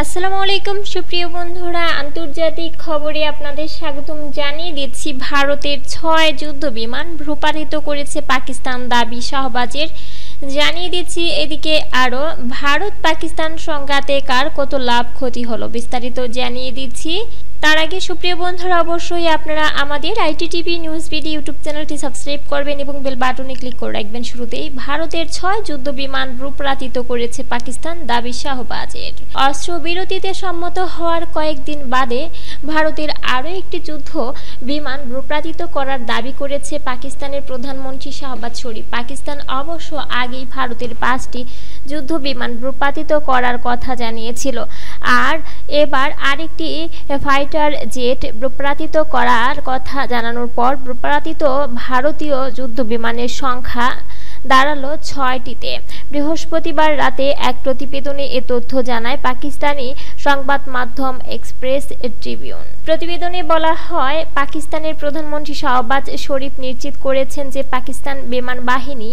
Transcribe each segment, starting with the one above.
আসসালামু আলাইকুম সুপ্রিয় বন্ধুরা, আন্তর্জাতিক খবরে আপনাদের স্বাগতম জানিয়ে দিচ্ছি। ভারতের 6 যুদ্ধ বিমান ভূপাতিত করেছে পাকিস্তান, দাবি শাহবাজের। জানিয়ে দিচ্ছি এদিকে আরও ভারত পাকিস্তান সংঘাতে কার কত লাভ ক্ষতি হলো, বিস্তারিত জানিয়ে দিচ্ছি। তার আগে সুপ্রিয় বন্ধুরা, অবশ্যই আপনারা আমাদের আইটিটিভি নিউজ বিডি ইউটিউব চ্যানেলটি সাবস্ক্রাইব করবেন এবং বেল বাটনে ক্লিক করে রাখবেন। শুরুতেই ভারতের 6 যুদ্ধ বিমান ভূপাতিত করেছে পাকিস্তান, দাবি শাহবাজের। অস্ত্রবিরতিতে সম্মত হওয়ার কয়েকদিন বাদে ভারতের আরও একটি যুদ্ধ বিমান ভূপাতিত করার দাবি করেছে পাকিস্তানের প্রধানমন্ত্রী শাহবাজ শরীফ। পাকিস্তান অবশ্য আগেই ভারতের 5টি যুদ্ধ বিমান ভূপাতিত করার কথা জানিয়েছিল, আর এবার আরেকটি ফাইটার জেট ভূপাতিত করার কথা জানানোর পর ভূপাতিত ভারতীয় যুদ্ধ বিমানের সংখ্যা দাঁড়ালো 6টিতে। বৃহস্পতিবার রাতে এক প্রতিবেদনে এ তথ্য জানায় পাকিস্তানি সংবাদ মাধ্যম এক্সপ্রেস ট্রিবিউন। প্রতিবেদনে বলা হয়, পাকিস্তানের প্রধানমন্ত্রী শাহবাজ শরীফ নিশ্চিত করেছেন যে পাকিস্তান বিমান বাহিনী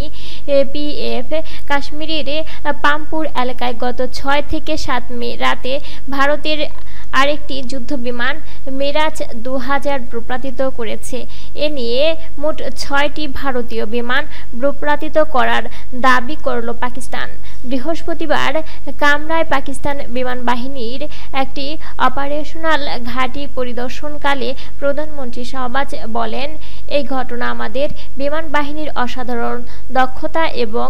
পিএফ কাশ্মীরের পাম্পুর এলাকায় গত 6 থেকে 7 মে রাতে ভারতের আরেকটি যুদ্ধ বিমান মিরাজ 2000 ভূপাতিত করেছে। এ নিয়ে মোট 6টি ভারতীয় বিমান ভূপাতিত করার দাবি করল পাকিস্তান। বৃহস্পতিবার কামরায় পাকিস্তান বিমান বাহিনীর একটি অপারেশনাল ঘাঁটি পরিদর্শনকালে প্রধানমন্ত্রী শাহবাজ বলেন, এই ঘটনা আমাদের বিমান বাহিনীর অসাধারণ দক্ষতা এবং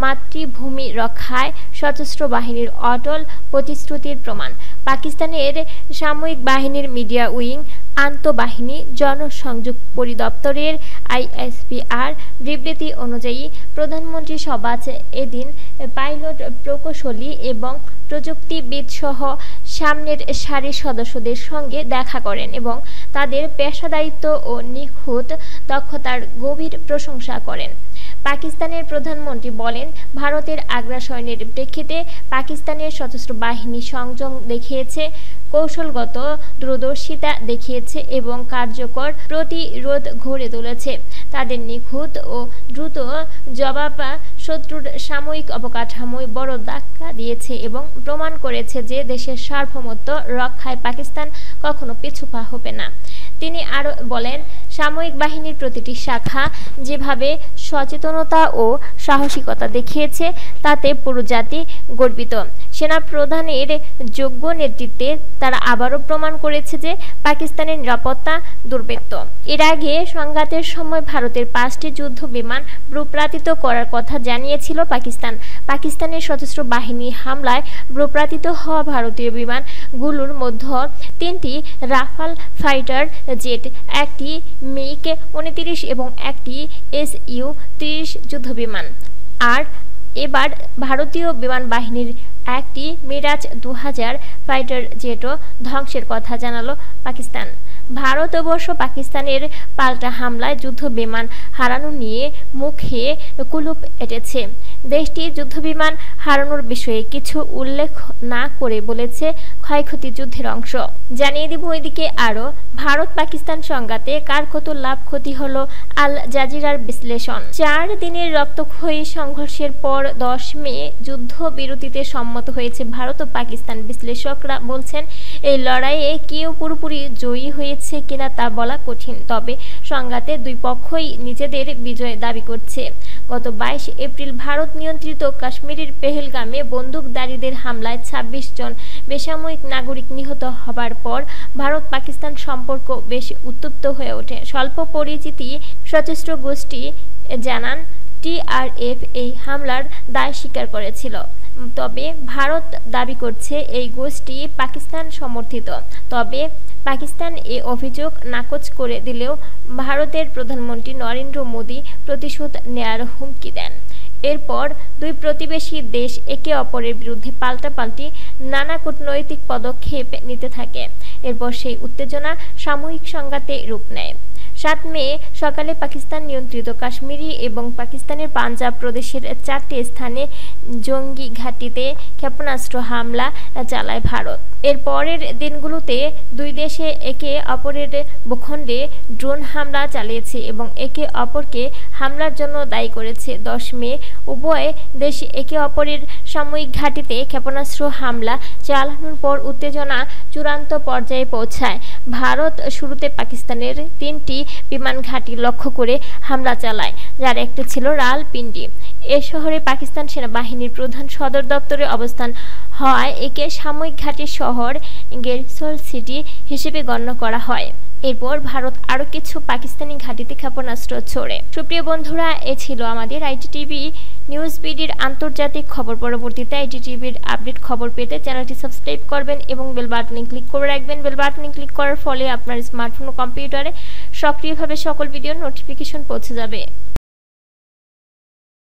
মাতৃভূমি রক্ষায় সশস্ত্র বাহিনীর অটল প্রতিশ্রুতির প্রমাণ। পাকিস্তানের সামরিক বাহিনীর মিডিয়া উইং আন্তঃবাহিনী জনসংযোগ পরিদপ্তরের আইএসপিআর বিবৃতি অনুযায়ী প্রধানমন্ত্রী শাহবাজ এদিন পাইলট, প্রকৌশলী এবং প্রযুক্তিবিদ সহ সামনের সারির সদস্যদের সঙ্গে দেখা করেন এবং তাদের পেশাদারিত্ব ও নিখুঁত দক্ষতার গভীর প্রশংসা করেন। পাকিস্তানের প্রধানমন্ত্রী বলেন, ভারতের আগ্রাসনের প্রেক্ষিতে পাকিস্তানের সশস্ত্র বাহিনী সংযম দেখিয়েছে, কৌশলগত দূরদর্শিতা দেখিয়েছে এবং কার্যকর প্রতিরোধ গড়ে তুলেছে। তাদের নিখুঁত ও দ্রুত জবাব শত্রুর সামরিক অবকাঠামোয় বড় ধাক্কা দিয়েছে এবং প্রমাণ করেছে যে দেশের সার্বভৌমত্ব রক্ষায় পাকিস্তান কখনো পিছুপা হবে না। তিনি আরও বলেন, সামরিক বাহিনীর প্রতিটি শাখা যেভাবে সচেতনতা ও সাহসিকতা দেখিয়েছে তাতে পুরো জাতি গর্বিত। সেনা প্রধানের যোগ্য নেতৃত্বে তারা আবারও প্রমাণ করেছে যে পাকিস্তানের নিরাপত্তা দুর্ভেদ্য। এর আগে সংঘাতের সময় ভারতের 5টি যুদ্ধ বিমান ভূপাতিত করার কথা জানিয়েছিল পাকিস্তান। পাকিস্তানের সশস্ত্র বাহিনী হামলায় ভূপাতিত হওয়া ভারতীয় বিমানগুলোর মধ্যে 3টি রাফাল ফাইটার জেট, একটি মিগ 29 এবং একটি SU-30 যুদ্ধ বিমান। আর এবার ভারতীয় বিমান বাহিনীর একটি মিরাজ 2000 ফাইটার জেটও ধ্বংসের কথা জানালো পাকিস্তান। ভারত অবশ্য পাকিস্তানের পাল্টা হামলায় যুদ্ধ বিমান হারানো নিয়ে মুখে কুলুপ এঁটেছে। দেশটি যুদ্ধবিমান হারানোর বিষয়ে কিছু উল্লেখ না করে বলেছে ক্ষয়ক্ষতি যুদ্ধের অংশ। জানিয়ে দিব এদিকে আরও ভারত পাকিস্তান সংঘাতে কার কত লাভ ক্ষতি হলো, আল জাজিরার বিশ্লেষণ। 4 দিনের রক্তক্ষয়ী সংঘর্ষের পর 10 মে যুদ্ধ বিরতিতে সম্মত হয়েছে ভারত ও পাকিস্তান। বিশ্লেষকরা বলছেন, এই লড়াইয়ে কেউ পুরোপুরি জয়ী হয়েছে কিনা তা বলা কঠিন, তবে সংঘাতে দুই পক্ষই নিজেদের বিজয় দাবি করছে। গত 22 এপ্রিল ভারত নিয়ন্ত্রিত কাশ্মীরের পেহেলগামে বন্দুকধারীদের হামলায় 26 জন বেসামরিক নাগরিক নিহত হবার পর ভারত পাকিস্তান সম্পর্ক বেশ উত্তপ্ত হয়ে ওঠে। স্বল্প পরিচিতি সশস্ত্র গোষ্ঠী জানান, TRF এই হামলার দায় স্বীকার করেছিল, তবে ভারত দাবি করছে এই গোষ্ঠী পাকিস্তান সমর্থিত। তবে পাকিস্তান এ অভিযোগ নাকচ করে দিলেও ভারতের প্রধানমন্ত্রী নরেন্দ্র মোদী প্রতিশোধ নেয়ার হুমকি দেন। এরপর দুই প্রতিবেশী দেশ একে অপরের বিরুদ্ধে পাল্টাপাল্টি নানা কূটনৈতিক পদক্ষেপ নিতে থাকে। এরপর সেই উত্তেজনা সাময়িক সংঘাতে রূপ নেয়। 7 মে সকালে পাকিস্তান নিয়ন্ত্রিত কাশ্মীরি এবং পাকিস্তানের পাঞ্জাব প্রদেশের 4টি স্থানে জঙ্গি ঘাঁটিতে ক্ষেপণাস্ত্র হামলা চালায় ভারত। এর পরের দিনগুলোতে দুই দেশে একে অপরের ভূখণ্ডে ড্রোন হামলা চালিয়েছে এবং একে অপরকে হামলার জন্য দায়ী করেছে। 10 মে উভয় দেশ একে অপরের সামরিক ঘাঁটিতে ক্ষেপণাস্ত্র হামলা চালানোর পর উত্তেজনা চূড়ান্ত পর্যায়ে পৌঁছায়। ভারত শুরুতে পাকিস্তানের 3টি বিমান ঘাঁটি লক্ষ্য করে হামলা চালায়, যার একটি ছিল রাওয়ালপিন্ডি। এ শহরে পাকিস্তান সেনাবাহিনীর প্রধান সদর দপ্তরে অবস্থান হওয়ায় একে সামরিক ঘাঁটির শহর গেরিসন সিটি হিসেবে গণ্য করা হয়। এরপর ভারত আরও কিছু পাকিস্তানি ঘাঁটিতে ক্ষেপণাস্ত্র ছোড়ে। সুপ্রিয় বন্ধুরা, এ ছিল আমাদের ITTV নিউজ বিডির আন্তর্জাতিক খবর। পরবর্তীতে ITTVর আপডেট খবর পেতে চ্যানেলটি সাবস্ক্রাইব করবেন এবং বেল বাটনে ক্লিক করে রাখবেন। বেল বাটনে ক্লিক করার ফলে আপনার স্মার্টফোন ও কম্পিউটারে সক্রিয়ভাবে সকল ভিডিওর নোটিফিকেশন পৌঁছে যাবে।